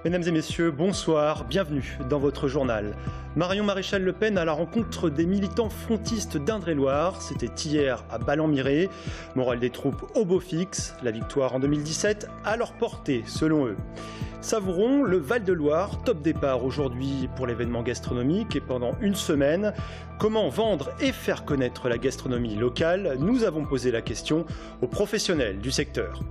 Mesdames et messieurs, bonsoir, bienvenue dans votre journal. Marion Maréchal Le Pen à la rencontre des militants frontistes d'Indre-et-Loire. C'était hier à Ballon-Miré. Morale des troupes au beau fixe. La victoire en 2017 à leur portée, selon eux. Savourons le Val-de-Loire, top départ aujourd'hui pour l'événement gastronomique et pendant une semaine. Comment vendre et faire connaître la gastronomie locale? Nous avons posé la question aux professionnels du secteur.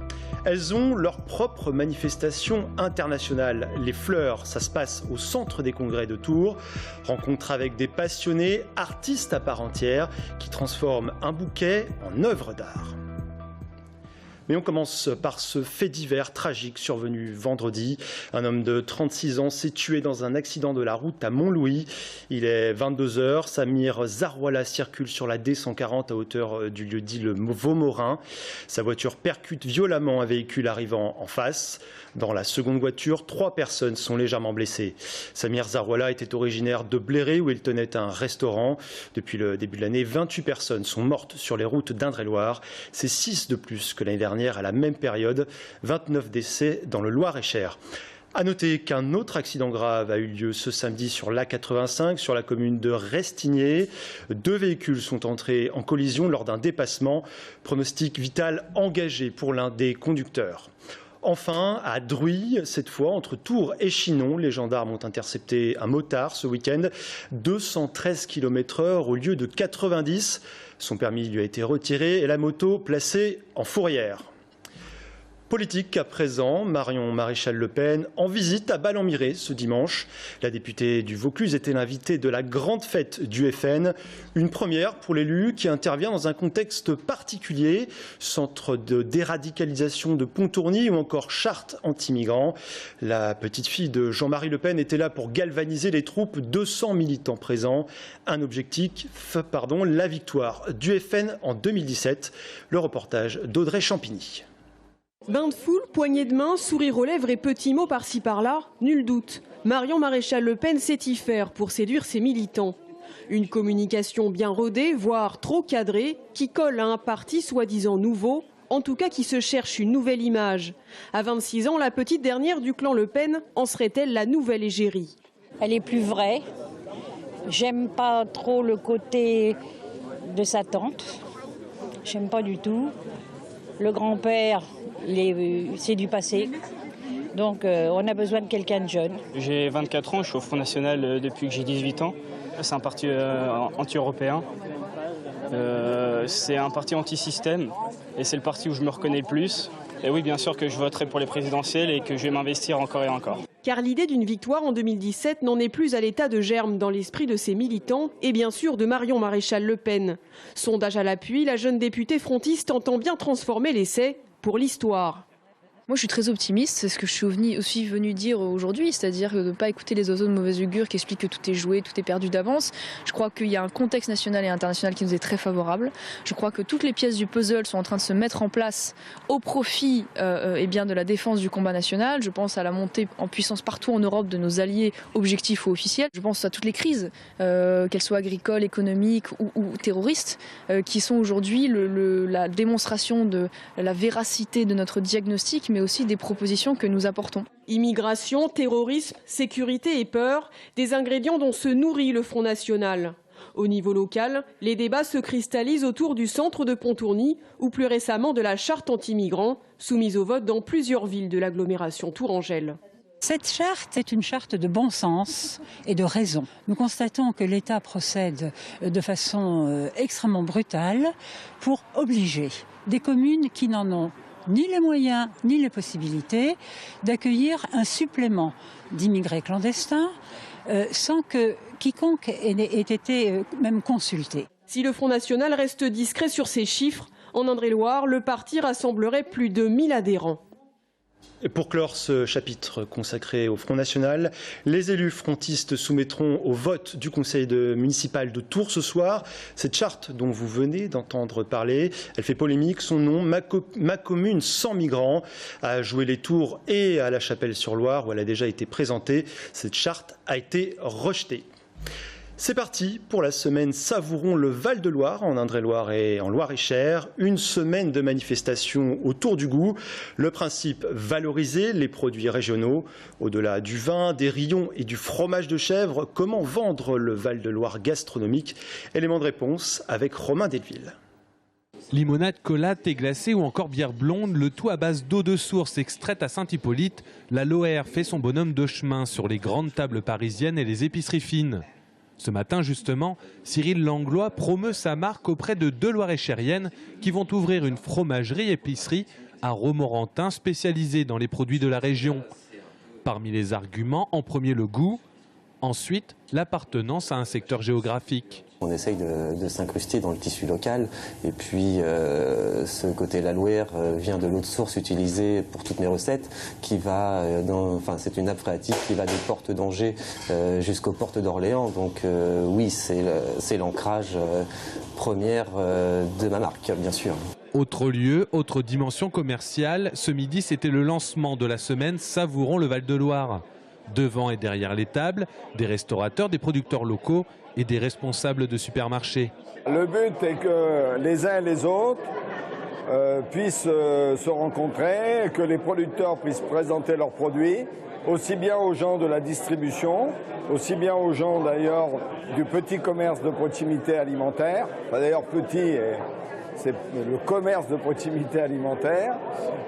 Elles ont leur propre manifestation internationale. Les Fleurs, ça se passe au centre des congrès de Tours. Rencontre avec des passionnés, artistes à part entière, qui transforment un bouquet en œuvre d'art. Mais on commence par ce fait divers tragique survenu vendredi. Un homme de 36 ans s'est tué dans un accident de la route à Montlouis. Il est 22 h. Samir Zarwala circule sur la D140 à hauteur du lieu dit le Vaumorin. Sa voiture percute violemment un véhicule arrivant en face. Dans la seconde voiture, 3 personnes sont légèrement blessées. Samir Zarwala était originaire de Bléré où il tenait un restaurant. Depuis le début de l'année, 28 personnes sont mortes sur les routes d'Indre-et-Loire. C'est 6 de plus que l'année dernière. À la même période, 29 décès dans le Loir-et-Cher. A noter qu'un autre accident grave a eu lieu ce samedi sur l'A85, sur la commune de Restigné. 2 véhicules sont entrés en collision lors d'un dépassement. Pronostic vital engagé pour l'un des conducteurs. Enfin, à Druy, cette fois, entre Tours et Chinon, les gendarmes ont intercepté un motard ce week-end. 213 km/h au lieu de 90. Son permis lui a été retiré et la moto placée en fourrière. Politique à présent, Marion Maréchal Le Pen en visite à Ballon-Miré ce dimanche. La députée du Vaucluse était l'invitée de la grande fête du FN. Une première pour l'élu qui intervient dans un contexte particulier. Centre de déradicalisation de Pontourny ou encore charte anti-migrants. La petite fille de Jean-Marie Le Pen était là pour galvaniser les troupes. 200 militants présents. Un objectif, la victoire du FN en 2017. Le reportage d'Audrey Champigny. Bain de foule, poignée de main, sourire aux lèvres et petits mots par-ci par-là, nul doute. Marion Maréchal Le Pen sait y faire pour séduire ses militants. Une communication bien rodée, voire trop cadrée, qui colle à un parti soi-disant nouveau, en tout cas qui se cherche une nouvelle image. À 26 ans, la petite dernière du clan Le Pen en serait-elle la nouvelle égérie? Elle est plus vraie. J'aime pas trop le côté de sa tante. J'aime pas du tout. Le grand-père, c'est du passé. Donc on a besoin de quelqu'un de jeune. J'ai 24 ans, je suis au Front National depuis que j'ai 18 ans. C'est un parti anti-européen. C'est un parti anti-système et c'est le parti où je me reconnais le plus. Et oui, bien sûr que je voterai pour les présidentielles et que je vais m'investir encore et encore. Car l'idée d'une victoire en 2017 n'en est plus à l'état de germe dans l'esprit de ses militants et bien sûr de Marion Maréchal Le Pen. Sondage à l'appui, la jeune députée frontiste entend bien transformer l'essai pour l'histoire. Moi, je suis très optimiste, c'est ce que je suis aussi venu dire aujourd'hui, c'est-à-dire de ne pas écouter les oiseaux de mauvaise augure qui expliquent que tout est joué, tout est perdu d'avance. Je crois qu'il y a un contexte national et international qui nous est très favorable. Je crois que toutes les pièces du puzzle sont en train de se mettre en place au profit de la défense du combat national. Je pense à la montée en puissance partout en Europe de nos alliés objectifs ou officiels. Je pense à toutes les crises, qu'elles soient agricoles, économiques ou terroristes, qui sont aujourd'hui la démonstration de la véracité de notre diagnostic, mais aussi des propositions que nous apportons. Immigration, terrorisme, sécurité et peur, des ingrédients dont se nourrit le Front National. Au niveau local, les débats se cristallisent autour du centre de Pontourny ou plus récemment de la charte anti-migrants, soumise au vote dans plusieurs villes de l'agglomération tourangelle. Cette charte est une charte de bon sens et de raison. Nous constatons que l'État procède de façon extrêmement brutale pour obliger des communes qui n'en ont ni les moyens ni les possibilités d'accueillir un supplément d'immigrés clandestins sans que quiconque ait été même consulté. Si le Front National reste discret sur ces chiffres, en Indre-et-Loire, le parti rassemblerait plus de 1000 adhérents. Et pour clore ce chapitre consacré au Front National, les élus frontistes soumettront au vote du conseil municipal de Tours ce soir cette charte dont vous venez d'entendre parler. Elle fait polémique, son nom, Ma commune sans migrants, a joué les Tours et à la Chapelle-sur-Loire où elle a déjà été présentée. Cette charte a été rejetée. C'est parti pour la semaine Savourons le Val-de-Loire en Indre-et-Loire et en Loire-et-Cher. Une semaine de manifestations autour du goût. Le principe, valoriser les produits régionaux. Au-delà du vin, des rillons et du fromage de chèvre, comment vendre le Val-de-Loire gastronomique? Élément de réponse avec Romain Delville. Limonade, cola, thé glacé ou encore bière blonde, le tout à base d'eau de source extraite à Saint-Hippolyte. La Loire fait son bonhomme de chemin sur les grandes tables parisiennes et les épiceries fines. Ce matin, justement, Cyril Langlois promeut sa marque auprès de 2 Loiret-Chériennes qui vont ouvrir une fromagerie-épicerie à Romorantin spécialisée dans les produits de la région. Parmi les arguments, en premier le goût, ensuite l'appartenance à un secteur géographique. On essaye de s'incruster dans le tissu local et puis ce côté la Loire vient de l'eau de source utilisée pour toutes mes recettes qui va c'est une nappe phréatique qui va des portes d'Angers jusqu'aux portes d'Orléans. Donc oui, c'est l'ancrage première de ma marque, bien sûr. Autre lieu, autre dimension commerciale, ce midi c'était le lancement de la semaine Savourons le Val-de-Loire. Devant et derrière les tables, des restaurateurs, des producteurs locaux et des responsables de supermarchés. Le but est que les uns et les autres puissent se rencontrer, que les producteurs puissent présenter leurs produits, aussi bien aux gens de la distribution, aussi bien aux gens d'ailleurs du petit commerce de proximité alimentaire, d'ailleurs petit, c'est le commerce de proximité alimentaire,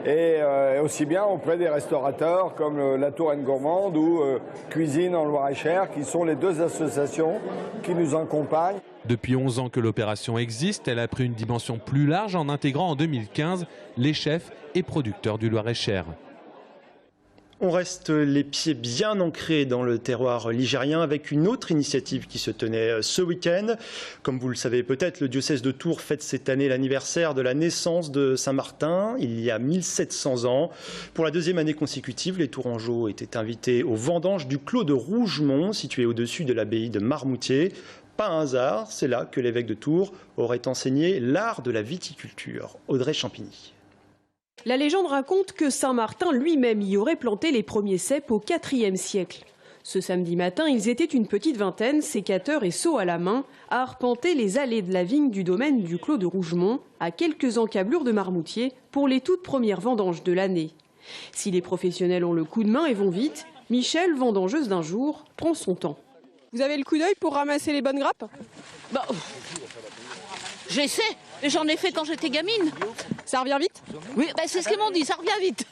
et aussi bien auprès des restaurateurs comme la Touraine Gourmande ou Cuisine en Loire-et-Cher, qui sont les 2 associations qui nous accompagnent. Depuis 11 ans que l'opération existe, elle a pris une dimension plus large en intégrant en 2015 les chefs et producteurs du Loir-et-Cher. On reste les pieds bien ancrés dans le terroir ligérien avec une autre initiative qui se tenait ce week-end. Comme vous le savez peut-être, le diocèse de Tours fête cette année l'anniversaire de la naissance de Saint-Martin, il y a 1700 ans. Pour la 2e année consécutive, les Tourangeaux étaient invités aux vendanges du clos de Rougemont, situé au-dessus de l'abbaye de Marmoutier. Pas un hasard, c'est là que l'évêque de Tours aurait enseigné l'art de la viticulture. Audrey Champigny. La légende raconte que Saint-Martin lui-même y aurait planté les premiers cèpes au IVe siècle. Ce samedi matin, ils étaient une petite vingtaine, sécateurs et seaux à la main, à arpenter les allées de la vigne du domaine du Clos de Rougemont, à quelques encablures de Marmoutier, pour les toutes premières vendanges de l'année. Si les professionnels ont le coup de main et vont vite, Michel, vendangeuse d'un jour, prend son temps. Vous avez le coup d'œil pour ramasser les bonnes grappes ? J'essaie, j'en ai fait quand j'étais gamine. Ça revient vite ? Oui, c'est ce qu'ils m'ont dit, ça revient vite.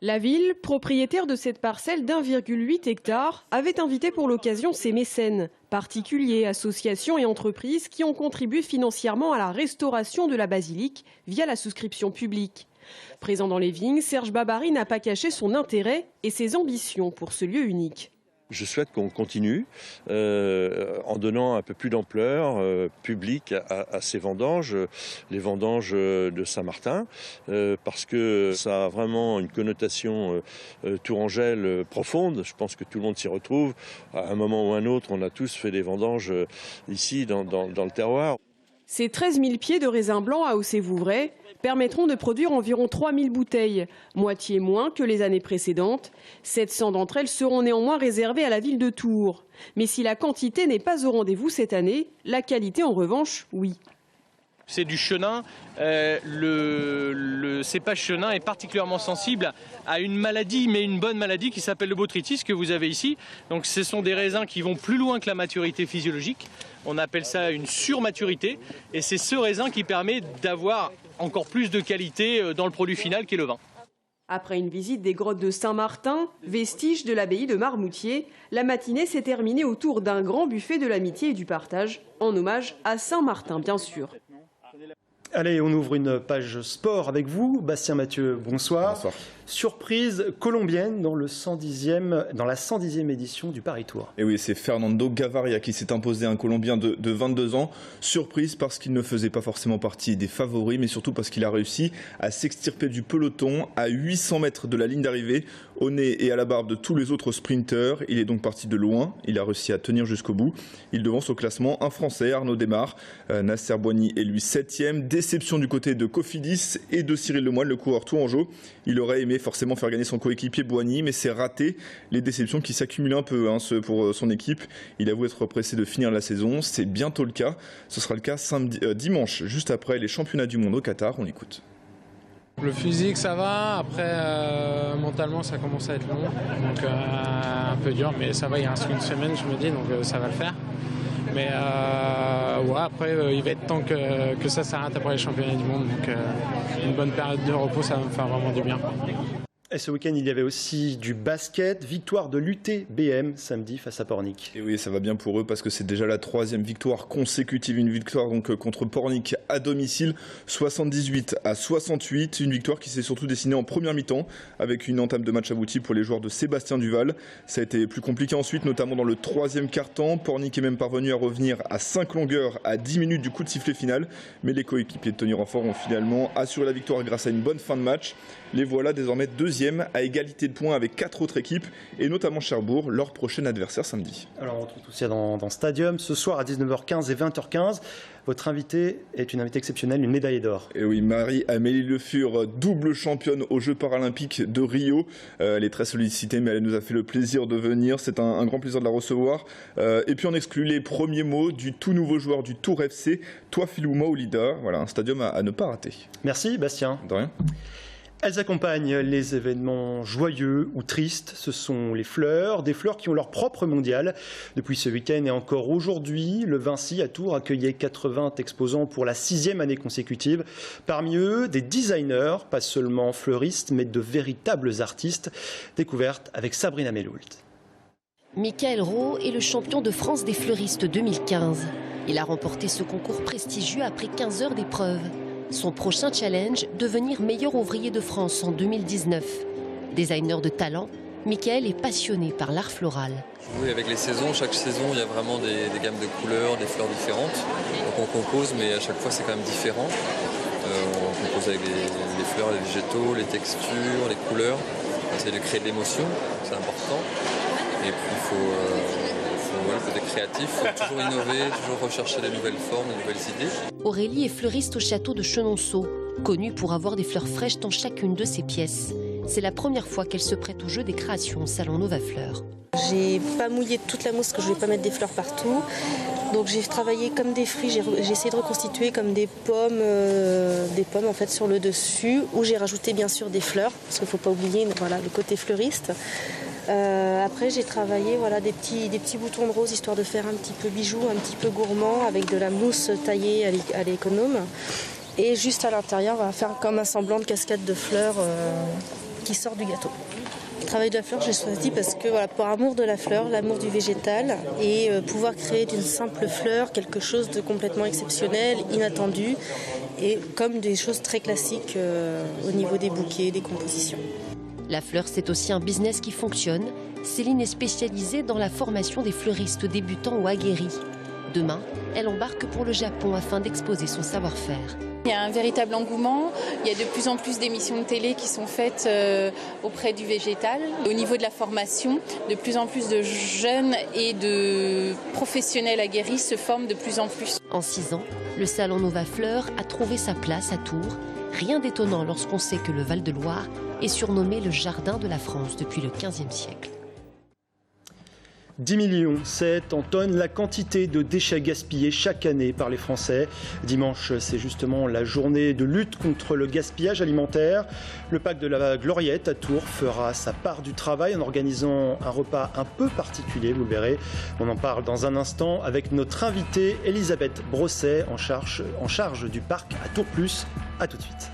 La ville, propriétaire de cette parcelle d'1,8 hectare, avait invité pour l'occasion ses mécènes, particuliers, associations et entreprises qui ont contribué financièrement à la restauration de la basilique via la souscription publique. Présent dans les vignes, Serge Babary n'a pas caché son intérêt et ses ambitions pour ce lieu unique. Je souhaite qu'on continue en donnant un peu plus d'ampleur publique à ces vendanges, les vendanges de Saint-Martin, parce que ça a vraiment une connotation tourangelle profonde. Je pense que tout le monde s'y retrouve. À un moment ou un autre, on a tous fait des vendanges ici dans le terroir. Ces 13 000 pieds de raisin blanc à Haussé-Vouvray permettront de produire environ 3 000 bouteilles, moitié moins que les années précédentes. 700 d'entre elles seront néanmoins réservées à la ville de Tours. Mais si la quantité n'est pas au rendez-vous cette année, la qualité en revanche, oui. C'est du chenin. Le cépage chenin est particulièrement sensible à une maladie, mais une bonne maladie qui s'appelle le botrytis que vous avez ici. Donc ce sont des raisins qui vont plus loin que la maturité physiologique. On appelle ça une surmaturité. Et c'est ce raisin qui permet d'avoir encore plus de qualité dans le produit final qui est le vin. Après une visite des grottes de Saint-Martin, vestige de l'abbaye de Marmoutier, la matinée s'est terminée autour d'un grand buffet de l'amitié et du partage, en hommage à Saint-Martin bien sûr. Allez, on ouvre une page sport avec vous. Bastien Mathieu, bonsoir. Bonsoir. Surprise colombienne dans la 110e édition du Paris Tour. Et oui, c'est Fernando Gaviria qui s'est imposé, un Colombien de 22 ans. Surprise parce qu'il ne faisait pas forcément partie des favoris, mais surtout parce qu'il a réussi à s'extirper du peloton à 800 mètres de la ligne d'arrivée, au nez et à la barbe de tous les autres sprinteurs. Il est donc parti de loin, il a réussi à tenir jusqu'au bout. Il devance au classement un Français, Arnaud Démare. Nasser Boigny est lui 7e, déception du côté de Cofidis et de Cyril Lemoine, le coureur tourangeau. Il aurait aimé forcément faire gagner son coéquipier Boigny, mais c'est raté. Les déceptions qui s'accumulent un peu pour son équipe. Il avoue être pressé de finir la saison. C'est bientôt le cas. Ce sera le cas dimanche, juste après les championnats du monde au Qatar. On l'écoute. Le physique ça va, après mentalement ça commence à être long, donc un peu dur, mais ça va, il reste une semaine je me dis, donc ça va le faire. Mais ouais, après il va être temps que ça s'arrête après les championnats du monde, donc une bonne période de repos ça va me faire vraiment du bien. Et ce week-end, il y avait aussi du basket. Victoire de l'UTBM samedi face à Pornic. Et oui, ça va bien pour eux parce que c'est déjà la 3e victoire consécutive. Une victoire donc contre Pornic à domicile, 78-68. Une victoire qui s'est surtout dessinée en première mi-temps avec une entame de match aboutie pour les joueurs de Sébastien Duval. Ça a été plus compliqué ensuite, notamment dans le 3e quart-temps. Pornic est même parvenu à revenir à 5 longueurs à 10 minutes du coup de sifflet final. Mais les coéquipiers de Tony Renfort ont finalement assuré la victoire grâce à une bonne fin de match. Les voilà désormais 2e à égalité de points avec 4 autres équipes et notamment Cherbourg, leur prochain adversaire samedi. Alors on retrouve tout ça dans Stadium ce soir à 19h15 et 20h15. Votre invitée est une invitée exceptionnelle, une médaillée d'or. Et oui, Marie-Amélie Le Fur, double championne aux Jeux paralympiques de Rio. Elle est très sollicitée, mais elle nous a fait le plaisir de venir. C'est un grand plaisir de la recevoir. Et puis on exclut les premiers mots du tout nouveau joueur du Tour FC, Touafilou Maolida. Voilà, un stadium à ne pas rater. Merci Bastien. De rien. Elles accompagnent les événements joyeux ou tristes. Ce sont les fleurs, des fleurs qui ont leur propre mondial. Depuis ce week-end et encore aujourd'hui, le Vinci à Tours accueillait 80 exposants pour la 6e année consécutive. Parmi eux, des designers, pas seulement fleuristes, mais de véritables artistes. Découverte avec Sabrina Meloult. Michael Rowe est le champion de France des fleuristes 2015. Il a remporté ce concours prestigieux après 15 heures d'épreuve. Son prochain challenge, devenir meilleur ouvrier de France en 2019. Designer de talent, Michael est passionné par l'art floral. Oui, avec les saisons, chaque saison, il y a vraiment des gammes de couleurs, des fleurs différentes. Donc on compose, mais à chaque fois, c'est quand même différent. On compose avec les fleurs, les végétaux, les textures, les couleurs. On essaie de créer de l'émotion, c'est important. Et puis il faut être créatif, il faut toujours innover, toujours rechercher de nouvelles formes, de nouvelles idées. Aurélie est fleuriste au château de Chenonceau, connue pour avoir des fleurs fraîches dans chacune de ses pièces. C'est la première fois qu'elle se prête au jeu des créations au salon Nova Fleurs. J'ai pas mouillé toute la mousse, que je voulais pas mettre des fleurs partout. Donc j'ai travaillé comme des fruits, j'ai essayé de reconstituer comme des pommes en fait sur le dessus, où j'ai rajouté bien sûr des fleurs, parce qu'il ne faut pas oublier voilà, le côté fleuriste. Après j'ai travaillé des petits boutons de rose, histoire de faire un petit peu bijou, un petit peu gourmand, avec de la mousse taillée à l'économe. Et juste à l'intérieur, on va faire comme un semblant de cascade de fleurs qui sort du gâteau. Le travail de la fleur, j'ai choisi parce que pour amour de la fleur, l'amour du végétal et pouvoir créer d'une simple fleur quelque chose de complètement exceptionnel, inattendu et comme des choses très classiques au niveau des bouquets, des compositions. La fleur, c'est aussi un business qui fonctionne. Céline est spécialisée dans la formation des fleuristes débutants ou aguerris. Demain, elle embarque pour le Japon afin d'exposer son savoir-faire. Il y a un véritable engouement, il y a de plus en plus d'émissions de télé qui sont faites auprès du végétal. Au niveau de la formation, de plus en plus de jeunes et de professionnels aguerris se forment de plus en plus. En 6 ans, le salon Nova Fleurs a trouvé sa place à Tours. Rien d'étonnant lorsqu'on sait que le Val-de-Loire est surnommé le jardin de la France depuis le XVe siècle. 10 millions, c'est en tonnes la quantité de déchets gaspillés chaque année par les Français. Dimanche, c'est justement la journée de lutte contre le gaspillage alimentaire. Le Pack de la Gloriette à Tours fera sa part du travail en organisant un repas un peu particulier, vous le verrez. On en parle dans un instant avec notre invitée Elisabeth Brosset en charge du parc à Tours Plus. A tout de suite.